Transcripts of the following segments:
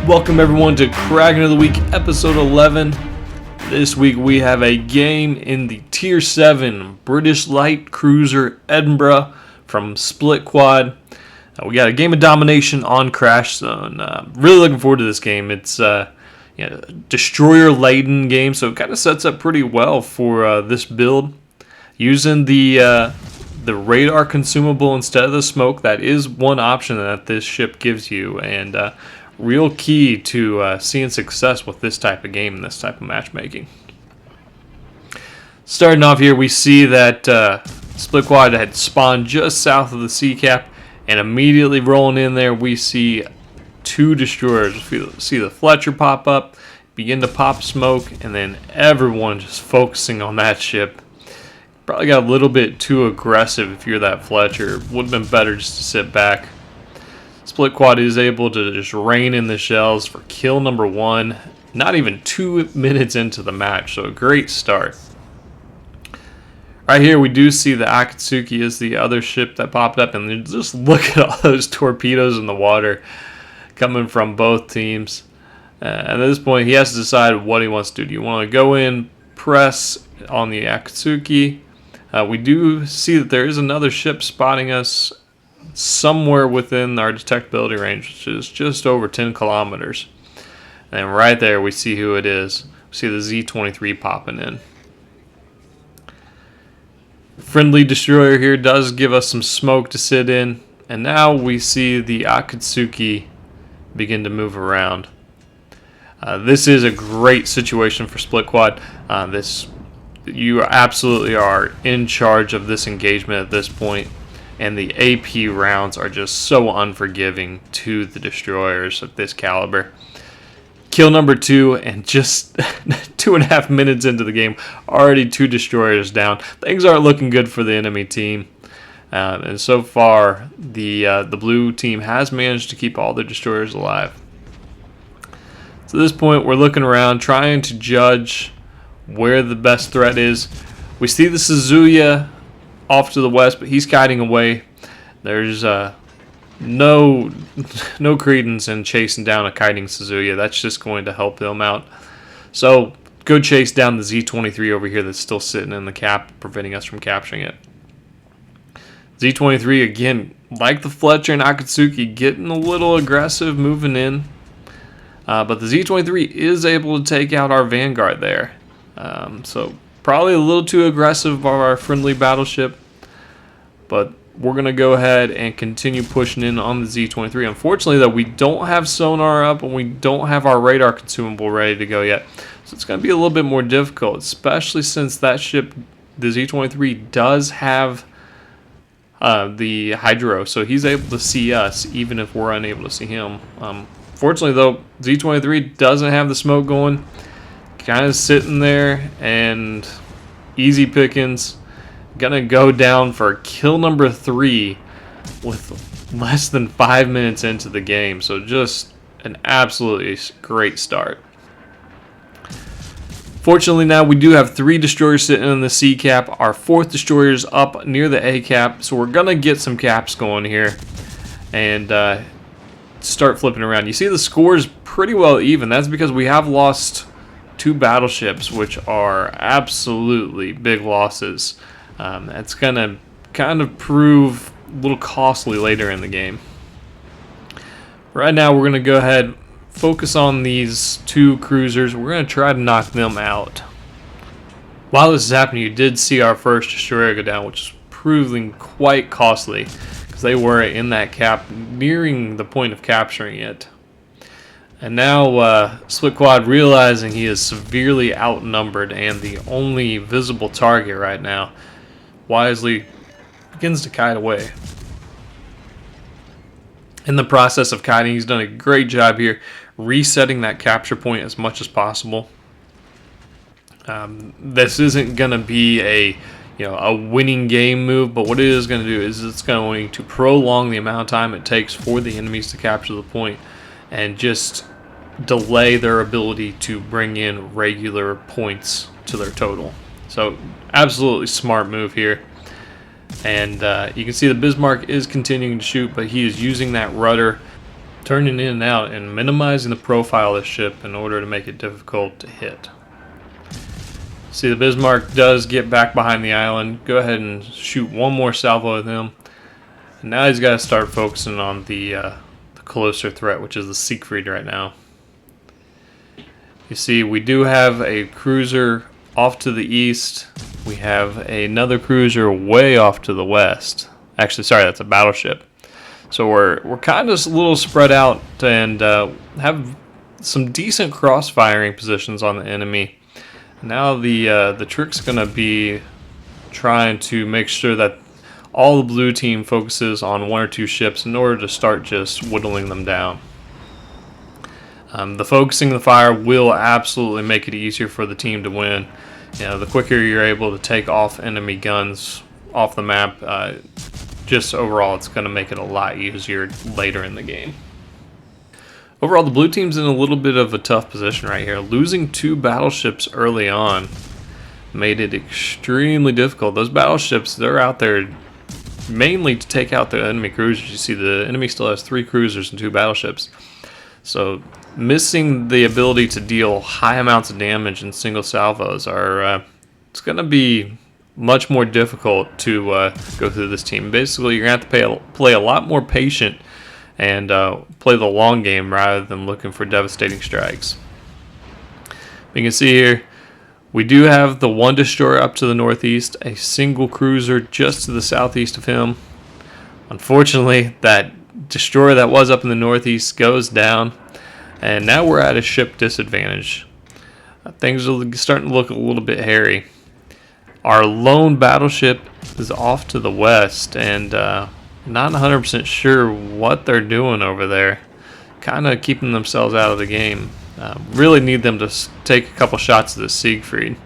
Welcome everyone to Kraken of the Week, episode 11. This week we have a game in the Tier VII British Light Cruiser Edinburgh from Split Quad. We got a game of domination on Crash Zone. Really looking forward to this game. It's a destroyer-laden game, so it kind of sets up pretty well for this build. Using the radar consumable instead of the smoke, that is one option that this ship gives you, and real key to seeing success with this type of game and this type of matchmaking. Starting off here, we see that Split Quad had spawned just south of the sea cap, and immediately rolling in there, we see two destroyers. We see the Fletcher pop up, begin to pop smoke, and then everyone just focusing on that ship. Probably got a little bit too aggressive if you're that Fletcher. Would have been better just to sit back. Split Quad is able to just rain in the shells for kill number 1, not even 2 minutes into the match, so a great start. Right here we do see the Akatsuki is the other ship that popped up, and just look at all those torpedoes in the water coming from both teams. At this point he has to decide what he wants to do. Do you want to go in, press on the Akatsuki? We do see that there is another ship spotting us somewhere within our detectability range, which is just over 10 kilometers. And right there we see who it is. We see the Z-23 popping in. Friendly destroyer here does give us some smoke to sit in, and now we see the Akatsuki begin to move around. This is a great situation for Split Quad. You absolutely are in charge of this engagement at this point. And the AP rounds are just so unforgiving to the destroyers of this caliber. Kill number 2, and just 2.5 minutes into the game, already 2 destroyers down. Things aren't looking good for the enemy team. And so far, the blue team has managed to keep all their destroyers alive. So at this point, we're looking around, trying to judge where the best threat is. We see the Suzuya off to the west, but he's kiting away. There's no credence in chasing down a kiting Suzuya. That's just going to help him out. So go chase down the Z-23 over here that's still sitting in the cap, preventing us from capturing it. Z-23, again, like the Fletcher and Akatsuki, getting a little aggressive, moving in. But the Z-23 is able to take out our Vanguard there. So probably a little too aggressive of our friendly battleship, but we're going to go ahead and continue pushing in on the Z-23. Unfortunately, though, we don't have sonar up and we don't have our radar consumable ready to go yet. So it's going to be a little bit more difficult, especially since that ship, the Z-23, does have the hydro, so he's able to see us even if we're unable to see him. Fortunately, though, Z-23 doesn't have the smoke going. Kind of sitting there, and easy pickings. Gonna go down for kill number 3 with less than 5 minutes into the game. So just an absolutely great start. Fortunately, now we do have 3 destroyers sitting in the C cap. Our 4th destroyer is up near the A cap, so we're gonna get some caps going here and start flipping around. You see the score is pretty well even. That's because we have lost 2 battleships, which are absolutely big losses. That's going to kind of prove a little costly later in the game. Right now, we're going to go ahead, focus on these 2 cruisers. We're going to try to knock them out. While this is happening, you did see our first destroyer go down, which is proving quite costly because they were in that cap, nearing the point of capturing it. And now Split Quad, realizing he is severely outnumbered and the only visible target right now, wisely begins to kite away. In the process of kiting, he's done a great job here, resetting that capture point as much as possible. This isn't going to be a winning game move, but what it is going to do is it's going to prolong the amount of time it takes for the enemies to capture the point, and just delay their ability to bring in regular points to their total. So absolutely smart move here. And you can see the Bismarck is continuing to shoot, but he is using that rudder turning in and out and minimizing the profile of the ship in order to make it difficult to hit. See, the Bismarck does get back behind the island. Go ahead and shoot one more salvo with him. And now he's got to start focusing on the closer threat, which is the Siegfried right now. You see, we do have a cruiser off to the east. We have another cruiser way off to the west. Actually, sorry, that's a battleship. So we're kind of a little spread out and have some decent cross-firing positions on the enemy. Now the trick's going to be trying to make sure that all the blue team focuses on one or two ships in order to start just whittling them down. The focusing the fire will absolutely make it easier for the team to win. You know, the quicker you're able to take off enemy guns off the map, just overall it's going to make it a lot easier later in the game. Overall, the blue team's in a little bit of a tough position right here. Losing 2 battleships early on made it extremely difficult. Those battleships, they're out there mainly to take out the enemy cruisers. You see the enemy still has 3 cruisers and 2 battleships. So missing the ability to deal high amounts of damage in single salvos it's going to be much more difficult to go through this team. Basically, you're going to have to play a lot more patient and play the long game rather than looking for devastating strikes. You can see here, we do have the 1 destroyer up to the northeast, a single cruiser just to the southeast of him. Unfortunately, that destroyer that was up in the northeast goes down, and now we're at a ship disadvantage. Things are starting to look a little bit hairy. Our lone battleship is off to the west, and not 100% sure what they're doing over there. Kind of keeping themselves out of the game. Really need them to take a couple shots at the Siegfried.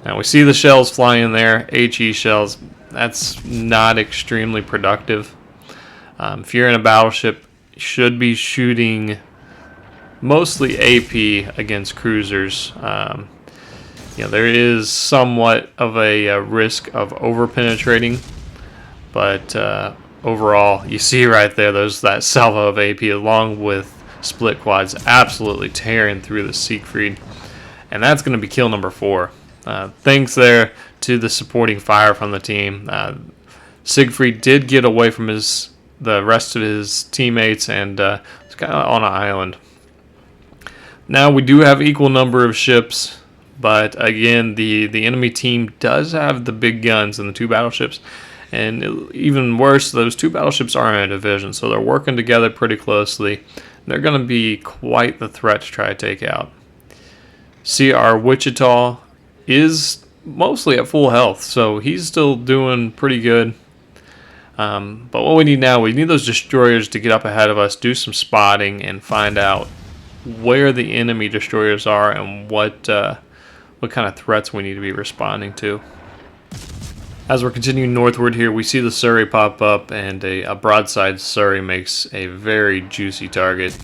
Now we see the shells flying in there, HE shells. That's not extremely productive. If you're in a battleship, you should be shooting mostly AP against cruisers. You know, there is somewhat of a risk of over-penetrating, but overall, you see right there, there's that salvo of AP along with split quads absolutely tearing through the Siegfried, and that's going to be kill number 4. Thanks there to the supporting fire from the team. Siegfried did get away from the rest of his teammates and it's kind of on an island. Now we do have equal number of ships, but again, the enemy team does have the big guns and the 2 battleships. And even worse, those 2 battleships are in a division, so they're working together pretty closely. They're going to be quite the threat to try to take out. See, our Wichita is mostly at full health, so he's still doing pretty good. But what we need now, we need those destroyers to get up ahead of us, do some spotting, and find out where the enemy destroyers are and what kind of threats we need to be responding to. As we're continuing northward here, we see the Surrey pop up, and a broadside Surrey makes a very juicy target.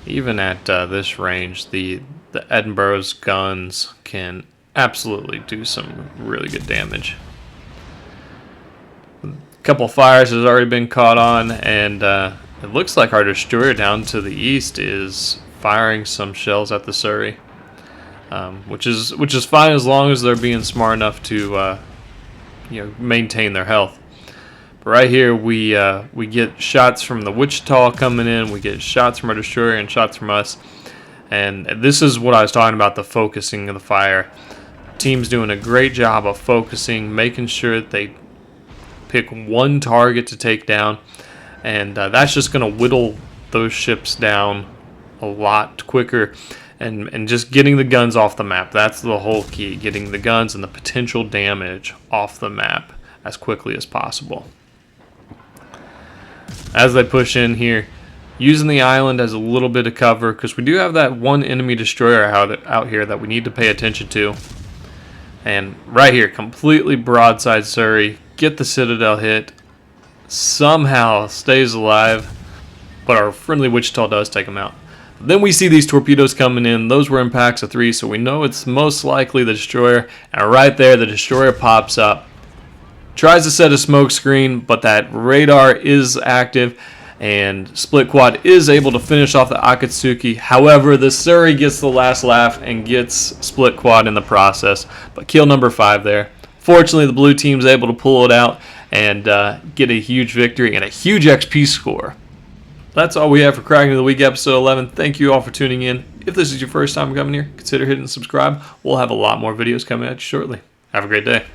Even at this range, the Edinburgh's guns can absolutely do some really good damage. A couple fires has already been caught on, and it looks like our destroyer down to the east is firing some shells at the Surrey, which is fine as long as they're being smart enough to maintain their health. But right here we get shots from the Wichita coming in, we get shots from our destroyer and shots from us, and this is what I was talking about, the focusing of the fire. Team's doing a great job of focusing, making sure that they pick one target to take down, and that's just going to whittle those ships down a lot quicker. And just getting the guns off the map. That's the whole key, getting the guns and the potential damage off the map as quickly as possible. As they push in here, using the island as a little bit of cover, because we do have that 1 enemy destroyer out here that we need to pay attention to. And right here, completely broadside Surrey, get the Citadel hit, somehow stays alive, but our friendly Wichita does take him out. Then we see these torpedoes coming in. Those were in packs of 3, so we know it's most likely the destroyer. And right there, the destroyer pops up. Tries to set a smoke screen, but that radar is active. and Split Quad is able to finish off the Akatsuki. However, the Surrey gets the last laugh and gets Split Quad in the process. But kill number 5 there. Fortunately, the blue team's able to pull it out and get a huge victory and a huge XP score. That's all we have for Kraken of the Week, episode 11. Thank you all for tuning in. If this is your first time coming here, consider hitting subscribe. We'll have a lot more videos coming at you shortly. Have a great day.